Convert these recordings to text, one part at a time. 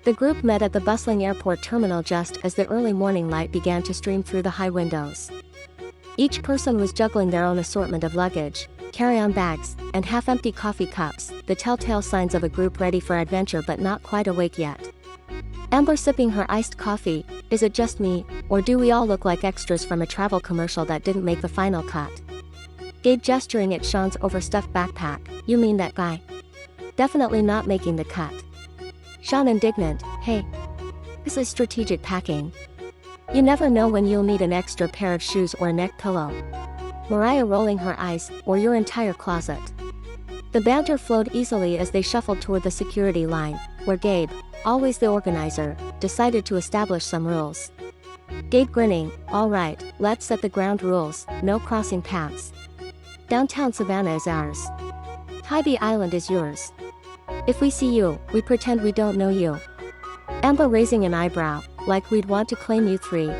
The group met at the bustling airport terminal just as the early morning light began to stream through the high windows. Each person was juggling their own assortment of luggage, carry-on bags, and half-empty coffee cups, the telltale signs of a group ready for adventure but not quite awake yet. Amber sipping her iced coffee. Is it just me, or do we all look like extras from a travel commercial that didn't make the final cut? Gabe gesturing at Sean's overstuffed backpack. You mean that guy? Definitely not making the cut. Sean indignant. Hey. This is strategic packing. You never know when you'll need an extra pair of shoes or a neck pillow. Mariah rolling her eyes. Or your entire closet. The banter flowed easily as they shuffled toward the security line, where Gabe, always the organizer, decided to establish some rules. Gabe grinning. All right, let's set the ground rules. No crossing paths. Downtown Savannah is ours. Tybee Island is yours. If we see you, we pretend we don't know you. Amber raising an eyebrow, like we'd want to claim you three.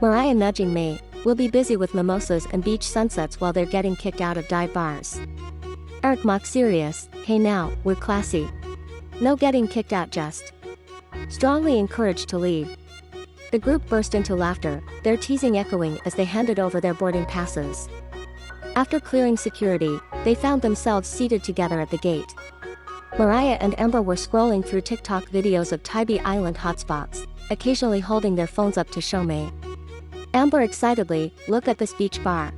Mariah nudging Mei. We'll be busy with mimosas and beach sunsets while they're getting kicked out of dive bars. Eric mock serious. Hey now, we're classy. No getting kicked out just. Strongly encouraged to leave. The group burst into laughter, their teasing echoing as they handed over their boarding passes. After clearing security, they found themselves seated together at the gate. Mariah and Amber were scrolling through TikTok videos of Tybee Island hotspots, occasionally holding their phones up to show Mei. Amber excitedly, look at this beach bar.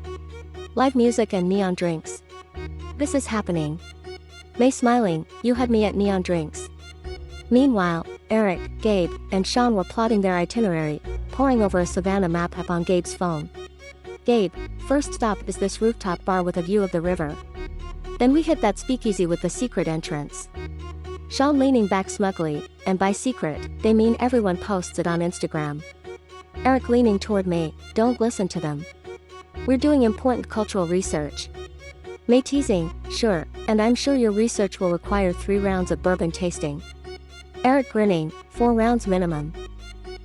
Live music and neon drinks. This is happening. Mei smiling, you had me at neon drinks. Meanwhile, Eric, Gabe, and Sean were plotting their itinerary, poring over a Savannah map app on Gabe's phone. Gabe, first stop is this rooftop bar with a view of the river. Then we hit that speakeasy with the secret entrance. Sean leaning back smugly, and by secret, they mean everyone posts it on Instagram. Eric leaning toward Mei, don't listen to them. We're doing important cultural research. Mei teasing, sure, and I'm sure your research will require 3 rounds of bourbon tasting. Eric grinning, 4 rounds minimum.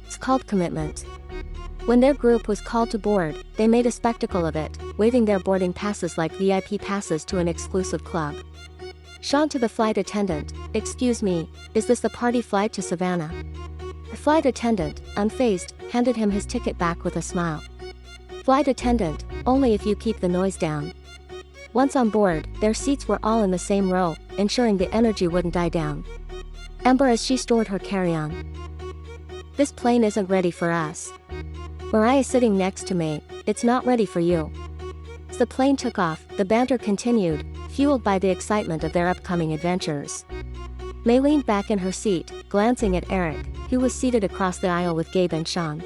It's called commitment. When their group was called to board, they made a spectacle of it, waving their boarding passes like VIP passes to an exclusive club. Sean to the flight attendant, excuse me, is this the party flight to Savannah? The flight attendant, unfazed, handed him his ticket back with a smile. Flight attendant, only if you keep the noise down. Once on board, their seats were all in the same row, ensuring the energy wouldn't die down. Amber as she stored her carry-on. This plane isn't ready for us. Mariah sitting next to Mei, it's not ready for you. As the plane took off, the banter continued, fueled by the excitement of their upcoming adventures. Mei leaned back in her seat, glancing at Eric, who was seated across the aisle with Gabe and Sean.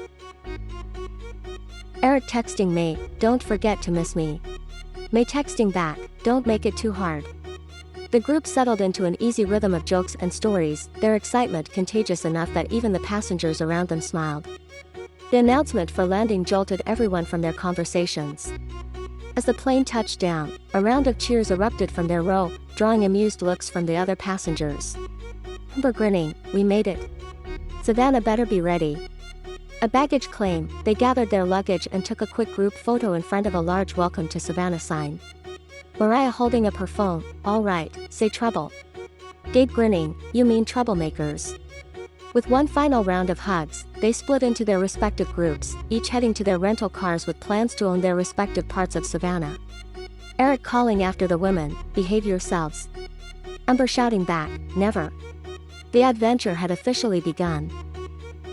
Eric texting Mei, don't forget to miss me. Mei texting back, don't make it too hard. The group settled into an easy rhythm of jokes and stories, their excitement contagious enough that even the passengers around them smiled. The announcement for landing jolted everyone from their conversations. As the plane touched down, a round of cheers erupted from their row, drawing amused looks from the other passengers. Amber grinning, we made it. Savannah better be ready. A baggage claim, they gathered their luggage and took a quick group photo in front of a large Welcome to Savannah sign. Mariah holding up her phone, all right, say trouble. Gabe grinning, you mean troublemakers. With one final round of hugs, they split into their respective groups, each heading to their rental cars with plans to own their respective parts of Savannah. Eric calling after the women, behave yourselves. Amber shouting back, never. The adventure had officially begun.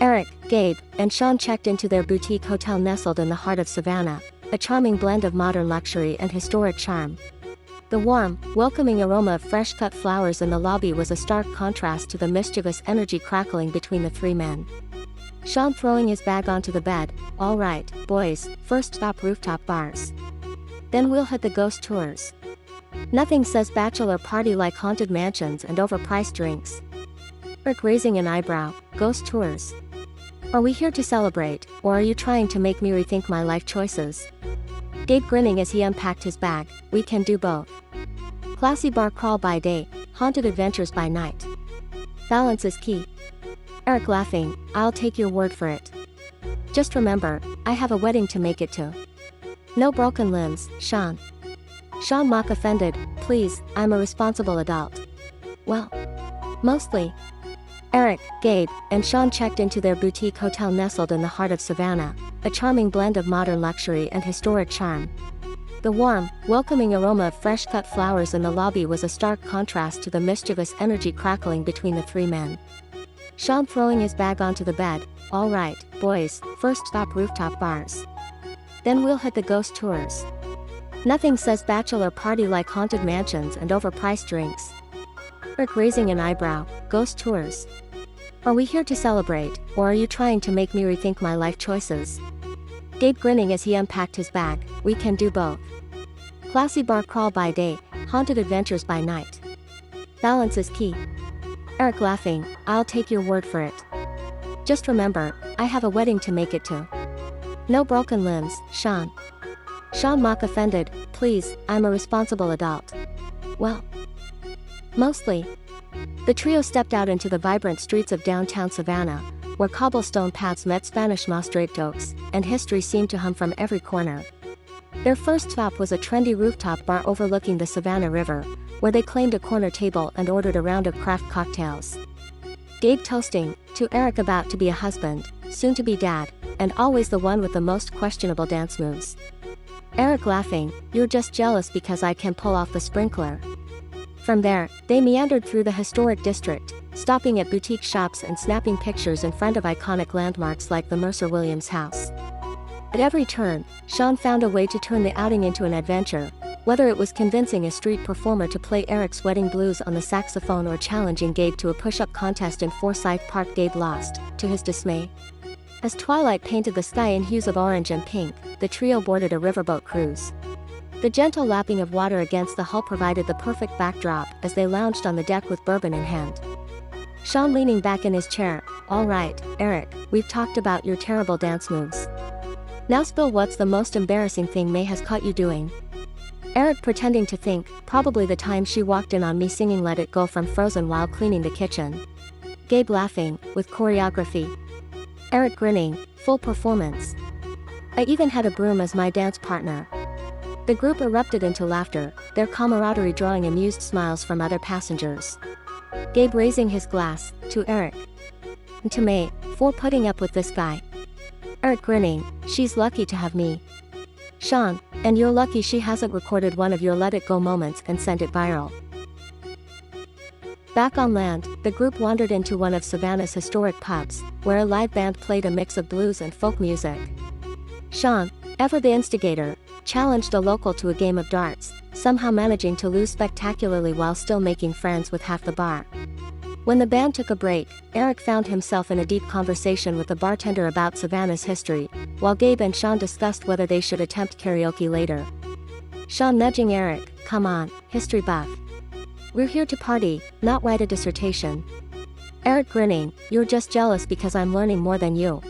Eric, Gabe, and Sean checked into their boutique hotel nestled in the heart of Savannah, a charming blend of modern luxury and historic charm. The warm, welcoming aroma of fresh-cut flowers in the lobby was a stark contrast to the mischievous energy crackling between the 3 men. Sean throwing his bag onto the bed, all right, boys, first stop rooftop bars. Then we'll hit the ghost tours. Nothing says bachelor party like haunted mansions and overpriced drinks. Rick raising an eyebrow, ghost tours. Are we here to celebrate, or are you trying to make me rethink my life choices? Gabe grinning as he unpacked his bag, we can do both. Classy bar crawl by day, haunted adventures by night. Balance is key. Eric laughing, I'll take your word for it. Just remember, I have a wedding to make it to. No broken limbs, Sean. Sean mock offended, please, I'm a responsible adult. Well, mostly. Eric, Gabe, and Sean checked into their boutique hotel nestled in the heart of Savannah, a charming blend of modern luxury and historic charm. The warm, welcoming aroma of fresh-cut flowers in the lobby was a stark contrast to the mischievous energy crackling between the three men. Sean throwing his bag onto the bed, "All right, boys, first stop rooftop bars. Then we'll hit the ghost tours. Nothing says bachelor party like haunted mansions and overpriced drinks." Eric raising an eyebrow, "Ghost tours? Are we here to celebrate, or are you trying to make me rethink my life choices?" Gabe grinning as he unpacked his bag, "We can do both. Classy bar crawl by day, haunted adventures by night. Balance is key." Eric laughing, "I'll take your word for it. Just remember, I have a wedding to make it to. No broken limbs, Sean." Sean mock offended, "Please, I'm a responsible adult." "Well, mostly." The trio stepped out into the vibrant streets of downtown Savannah, where cobblestone paths met Spanish moss draped oaks, and history seemed to hum from every corner. Their first stop was a trendy rooftop bar overlooking the Savannah River, where they claimed a corner table and ordered a round of craft cocktails. Gabe toasting, to Eric about to be a husband, soon to be dad, and always the one with the most questionable dance moves. Eric laughing, "You're just jealous because I can pull off the sprinkler." From there, they meandered through the historic district, stopping at boutique shops and snapping pictures in front of iconic landmarks like the Mercer Williams house. At every turn, Sean found a way to turn the outing into an adventure, whether it was convincing a street performer to play Eric's wedding blues on the saxophone or challenging Gabe to a push-up contest in Forsyth Park. Gabe lost, to his dismay. As twilight painted the sky in hues of orange and pink, the trio boarded a riverboat cruise. The gentle lapping of water against the hull provided the perfect backdrop as they lounged on the deck with bourbon in hand. Sean leaning back in his chair, "All right, Eric, we've talked about your terrible dance moves. Now spill what's the most embarrassing thing Mei has caught you doing." Eric pretending to think, "Probably the time she walked in on me singing Let It Go from Frozen while cleaning the kitchen." Gabe laughing, "With choreography." Eric grinning, "Full performance. I even had a broom as my dance partner." The group erupted into laughter, their camaraderie drawing amused smiles from other passengers. Gabe raising his glass, to Eric. "And to Mei, for putting up with this guy." Eric grinning, "She's lucky to have me." Sean, "And you're lucky she hasn't recorded one of your Let It Go moments and sent it viral." Back on land, the group wandered into one of Savannah's historic pubs, where a live band played a mix of blues and folk music. Sean, ever the instigator, challenged a local to a game of darts, somehow managing to lose spectacularly while still making friends with half the bar. When the band took a break, Eric found himself in a deep conversation with the bartender about Savannah's history, while Gabe and Sean discussed whether they should attempt karaoke later. Sean nudging Eric, "Come on, history buff. We're here to party, not write a dissertation." Eric grinning, "You're just jealous because I'm learning more than you."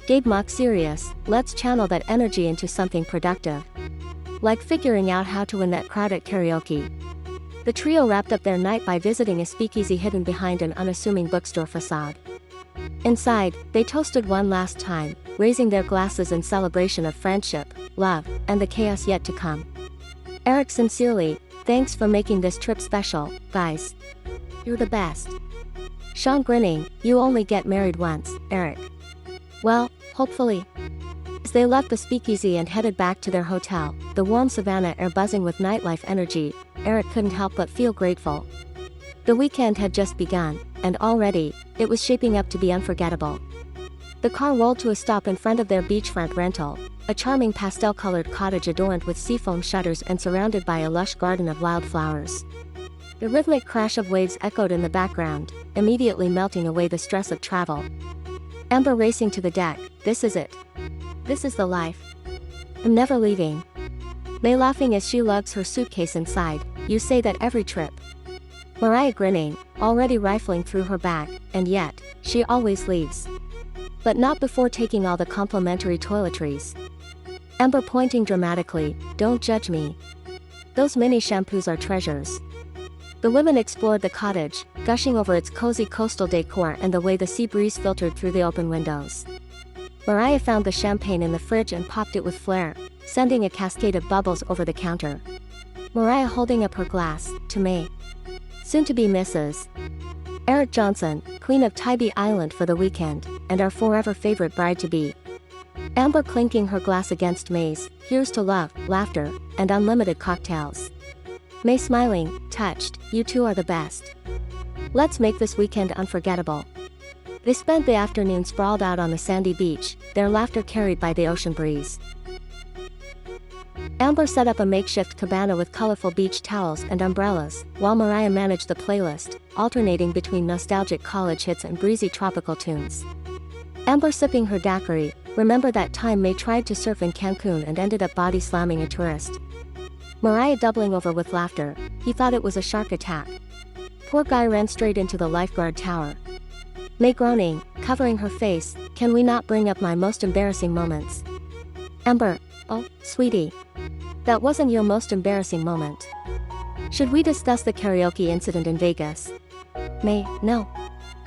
Gabe mock serious, "Let's channel that energy into something productive. Like figuring out how to win that crowd at karaoke." The trio wrapped up their night by visiting a speakeasy hidden behind an unassuming bookstore facade. Inside, they toasted one last time, raising their glasses in celebration of friendship, love, and the chaos yet to come. Eric sincerely, "Thanks for making this trip special, guys. You're the best." Sean grinning, "You only get married once, Eric." "Well, hopefully." As they left the speakeasy and headed back to their hotel, the warm Savannah air buzzing with nightlife energy, Eric couldn't help but feel grateful. The weekend had just begun, and already, it was shaping up to be unforgettable. The car rolled to a stop in front of their beachfront rental, a charming pastel-colored cottage adorned with seafoam shutters and surrounded by a lush garden of wildflowers. The rhythmic crash of waves echoed in the background, immediately melting away the stress of travel. Amber racing to the deck, "This is it. This is the life. I'm never leaving." Mei laughing as she lugs her suitcase inside, "You say that every trip." Mariah grinning, already rifling through her bag, "And yet, she always leaves. But not before taking all the complimentary toiletries." Amber pointing dramatically, "Don't judge me. Those mini shampoos are treasures." The women explored the cottage, gushing over its cozy coastal decor and the way the sea breeze filtered through the open windows. Mariah found the champagne in the fridge and popped it with flair, sending a cascade of bubbles over the counter. Mariah holding up her glass, to Mei. Soon to be Mrs. Eric Johnson, Queen of Tybee Island for the weekend, and our forever favorite bride-to-be. Amber clinking her glass against Mei's, here's to love, laughter, and unlimited cocktails. Mei smiling, touched, you two are the best. Let's make this weekend unforgettable. They spent the afternoon sprawled out on the sandy beach, their laughter carried by the ocean breeze. Amber set up a makeshift cabana with colorful beach towels and umbrellas, while Mariah managed the playlist, alternating between nostalgic college hits and breezy tropical tunes. Amber sipping her daiquiri, remember that time Mei tried to surf in Cancun and ended up body slamming a tourist? Mariah doubling over with laughter, he thought it was a shark attack. Poor guy ran straight into the lifeguard tower. Mei groaning, covering her face, can we not bring up my most embarrassing moments? Amber, oh, sweetie. That wasn't your most embarrassing moment. Should we discuss the karaoke incident in Vegas? Mei, no.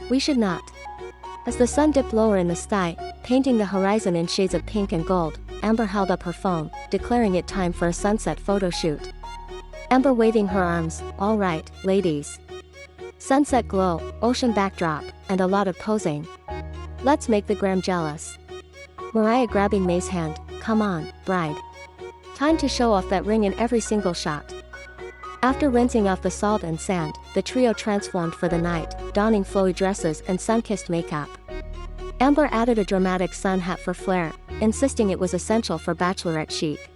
We should not. As the sun dipped lower in the sky, painting the horizon in shades of pink and gold, Amber held up her phone, declaring it time for a sunset photo shoot. Amber waving her arms, all right, ladies. Sunset glow, ocean backdrop, and a lot of posing. Let's make the gram jealous. Mariah grabbing Mei's hand, come on, bride. Time to show off that ring in every single shot. After rinsing off the salt and sand, the trio transformed for the night, donning flowy dresses and sun-kissed makeup. Amber added a dramatic sun hat for flair, insisting it was essential for bachelorette chic.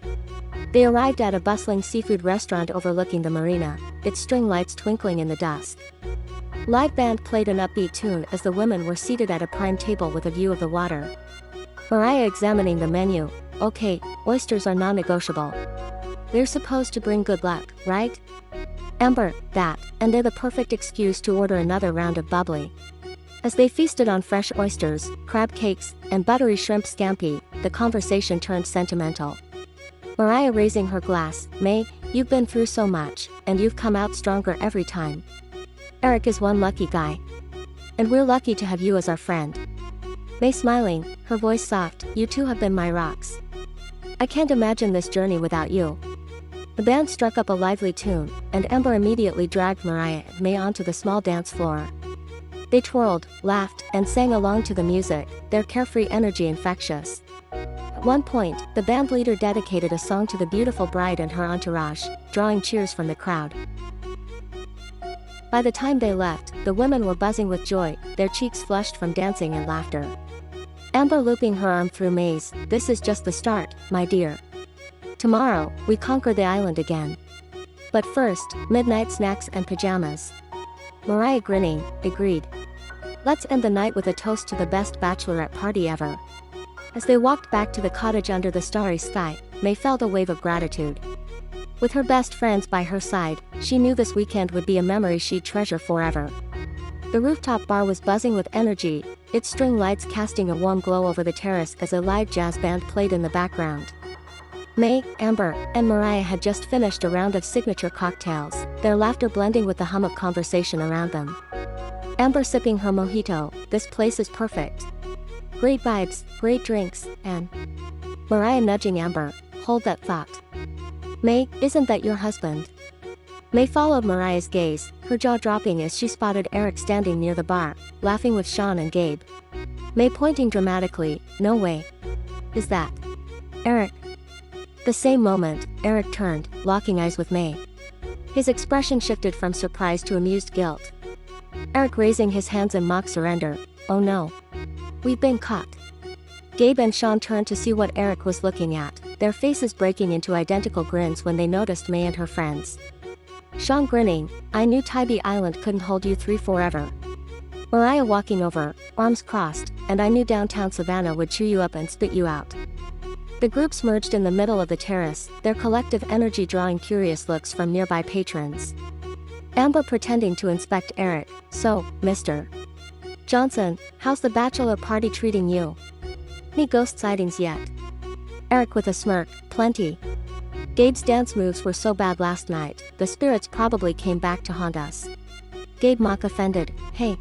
They arrived at a bustling seafood restaurant overlooking the marina, its string lights twinkling in the dusk. Live band played an upbeat tune as the women were seated at a prime table with a view of the water. Mariah examining the menu, okay, oysters are non-negotiable. They're supposed to bring good luck, right? Amber, that, and they're the perfect excuse to order another round of bubbly. As they feasted on fresh oysters, crab cakes, and buttery shrimp scampi, the conversation turned sentimental. Mariah raising her glass, Mei, you've been through so much, and you've come out stronger every time. Eric is one lucky guy. And we're lucky to have you as our friend. Mei smiling, her voice soft, you two have been my rocks. I can't imagine this journey without you. The band struck up a lively tune, and Amber immediately dragged Mariah and Mei onto the small dance floor. They twirled, laughed, and sang along to the music, their carefree energy infectious. At one point, the band leader dedicated a song to the beautiful bride and her entourage, drawing cheers from the crowd. By the time they left, the women were buzzing with joy, their cheeks flushed from dancing and laughter. Amber looping her arm through Mei's, this is just the start, my dear. Tomorrow, we conquer the island again. But first, midnight snacks and pajamas. Mariah grinning, agreed. Let's end the night with a toast to the best bachelorette party ever. As they walked back to the cottage under the starry sky, Mei felt a wave of gratitude. With her best friends by her side, she knew this weekend would be a memory she'd treasure forever. The rooftop bar was buzzing with energy, its string lights casting a warm glow over the terrace as a live jazz band played in the background. Mei, Amber, and Mariah had just finished a round of signature cocktails, their laughter blending with the hum of conversation around them. Amber sipping her mojito, this place is perfect. Great vibes, great drinks, and Mariah nudging Amber, hold that thought. Mei, isn't that your husband? Mei followed Mariah's gaze, her jaw dropping as she spotted Eric standing near the bar, laughing with Sean and Gabe. Mei pointing dramatically, no way. Is that Eric? The same moment, Eric turned, locking eyes with Mei. His expression shifted from surprise to amused guilt. Eric raising his hands in mock surrender, oh no. We've been caught. Gabe and Sean turned to see what Eric was looking at, their faces breaking into identical grins when they noticed Mei and her friends. Sean grinning, I knew Tybee Island couldn't hold you three forever. Mariah walking over, arms crossed, and I knew downtown Savannah would chew you up and spit you out. The groups merged in the middle of the terrace, their collective energy drawing curious looks from nearby patrons. Amber pretending to inspect Eric, so, Mr. Johnson, how's the bachelor party treating you? Any ghost sightings yet? Eric with a smirk, plenty. Gabe's dance moves were so bad last night, the spirits probably came back to haunt us. Gabe mock offended, hey.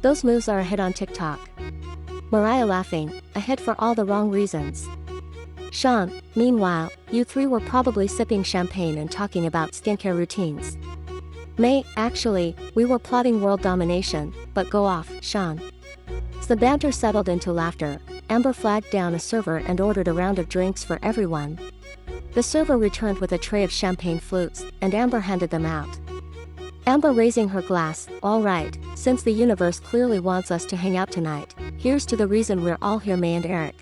Those moves are a hit on TikTok. Mariah laughing, a hit for all the wrong reasons. Sean, meanwhile, you three were probably sipping champagne and talking about skincare routines. Mei, actually, we were plotting world domination, but go off, Sean. As the banter settled into laughter, Amber flagged down a server and ordered a round of drinks for everyone. The server returned with a tray of champagne flutes, and Amber handed them out. Amber raising her glass, all right, since the universe clearly wants us to hang out tonight, here's to the reason we're all here, Mei and Eric.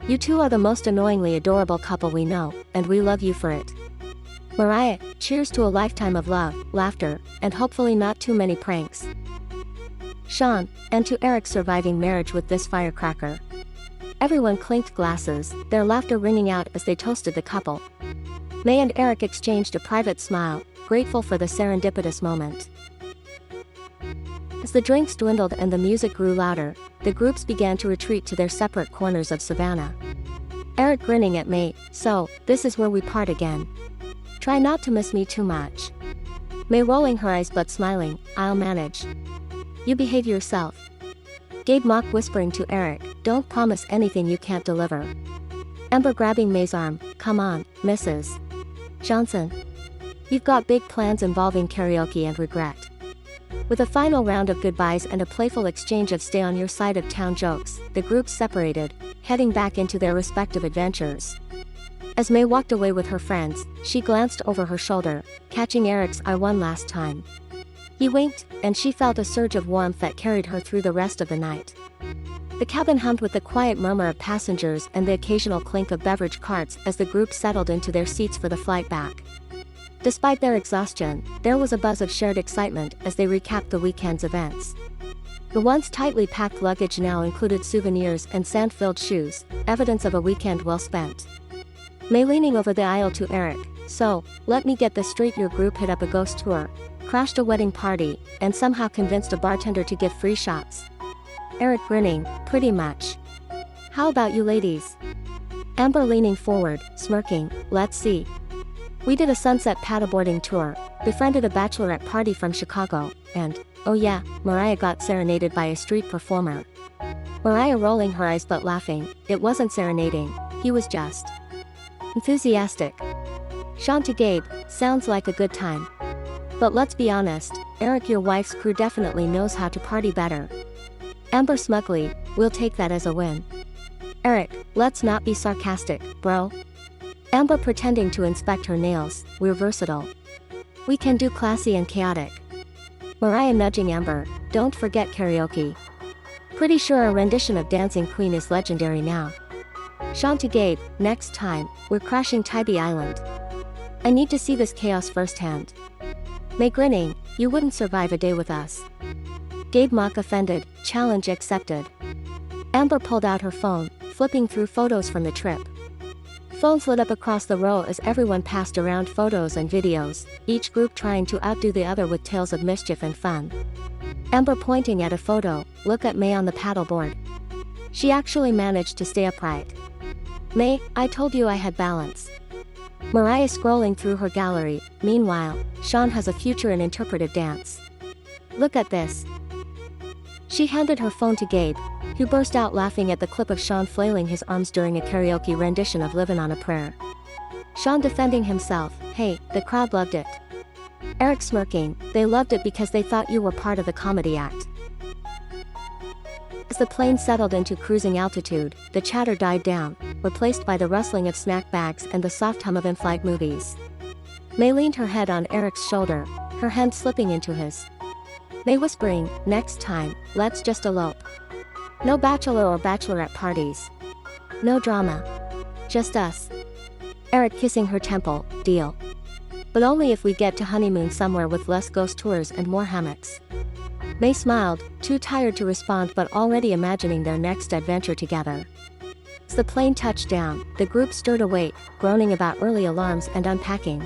You two are the most annoyingly adorable couple we know, and we love you for it. Mariah, cheers to a lifetime of love, laughter, and hopefully not too many pranks. Sean, and to Eric's surviving marriage with this firecracker. Everyone clinked glasses, their laughter ringing out as they toasted the couple. Mei and Eric exchanged a private smile, grateful for the serendipitous moment. As the drinks dwindled and the music grew louder, the groups began to retreat to their separate corners of Savannah. Eric grinning at Mei, so, this is where we part again. Try not to miss me too much. Mei rolling her eyes but smiling, I'll manage. You behave yourself. Gabe mock whispering to Eric, don't promise anything you can't deliver. Amber grabbing Mei's arm, come on, Mrs. Johnson. You've got big plans involving karaoke and regret. With a final round of goodbyes and a playful exchange of stay on your side of town jokes, the groups separated, heading back into their respective adventures. As Mei walked away with her friends, she glanced over her shoulder, catching Eric's eye one last time. He winked, and she felt a surge of warmth that carried her through the rest of the night. The cabin hummed with the quiet murmur of passengers and the occasional clink of beverage carts as the group settled into their seats for the flight back. Despite their exhaustion, there was a buzz of shared excitement as they recapped the weekend's events. The once tightly packed luggage now included souvenirs and sand-filled shoes, evidence of a weekend well spent. Mei leaning over the aisle to Eric, so, let me get this straight, your group hit up a ghost tour, crashed a wedding party, and somehow convinced a bartender to give free shots. Eric grinning, pretty much. How about you ladies? Amber leaning forward, smirking, let's see. We did a sunset paddleboarding tour, befriended a bachelorette party from Chicago, and, oh yeah, Mariah got serenaded by a street performer. Mariah rolling her eyes but laughing, it wasn't serenading, he was just enthusiastic. Sean to Gabe, sounds like a good time. But let's be honest, Eric, your wife's crew definitely knows how to party better. Amber smugly, we'll take that as a win. Eric, let's not be sarcastic, bro. Amber pretending to inspect her nails, we're versatile. We can do classy and chaotic. Mariah nudging Amber, don't forget karaoke. Pretty sure a rendition of Dancing Queen is legendary now. Sean to Gabe, next time, we're crashing Tybee Island. I need to see this chaos firsthand. Mei grinning, you wouldn't survive a day with us. Gabe mock offended, challenge accepted. Amber pulled out her phone, flipping through photos from the trip. Phones lit up across the row as everyone passed around photos and videos, each group trying to outdo the other with tales of mischief and fun. Amber pointing at a photo, look at Mei on the paddleboard. She actually managed to stay upright. Mei, I told you I had balance. Mariah scrolling through her gallery, meanwhile, Sean has a future in interpretive dance. Look at this. She handed her phone to Gabe, who burst out laughing at the clip of Sean flailing his arms during a karaoke rendition of Livin' on a Prayer. Sean defending himself, hey, the crowd loved it. Eric smirking, they loved it because they thought you were part of the comedy act. As the plane settled into cruising altitude, the chatter died down, replaced by the rustling of snack bags and the soft hum of in-flight movies. Mei leaned her head on Eric's shoulder, her hand slipping into his. Mei whispering, next time, let's just elope. No bachelor or bachelorette parties. No drama. Just us. Eric kissing her temple, deal. But only if we get to honeymoon somewhere with less ghost tours and more hammocks. Mei smiled, too tired to respond but already imagining their next adventure together. As the plane touched down, the group stirred awake, groaning about early alarms and unpacking.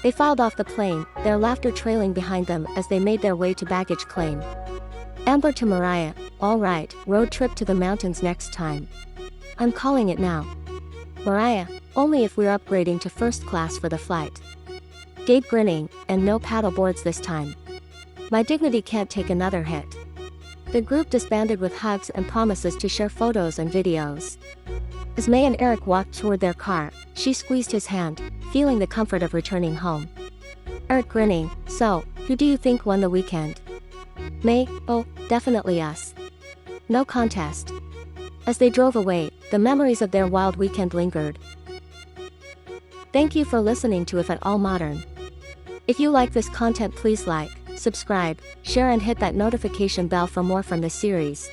They filed off the plane, their laughter trailing behind them as they made their way to baggage claim. Amber to Mariah, all right, road trip to the mountains next time. I'm calling it now. Mariah, only if we're upgrading to first class for the flight. Gabe grinning, and no paddle boards this time. My dignity can't take another hit. The group disbanded with hugs and promises to share photos and videos. As Mei and Eric walked toward their car, she squeezed his hand, feeling the comfort of returning home. Ert grinning, so, who do you think won the weekend? Mei, oh, definitely us. No contest. As they drove away, the memories of their wild weekend lingered. Thank you for listening to If at All Modern. If you like this content, please like, subscribe, share and hit that notification bell for more from this series.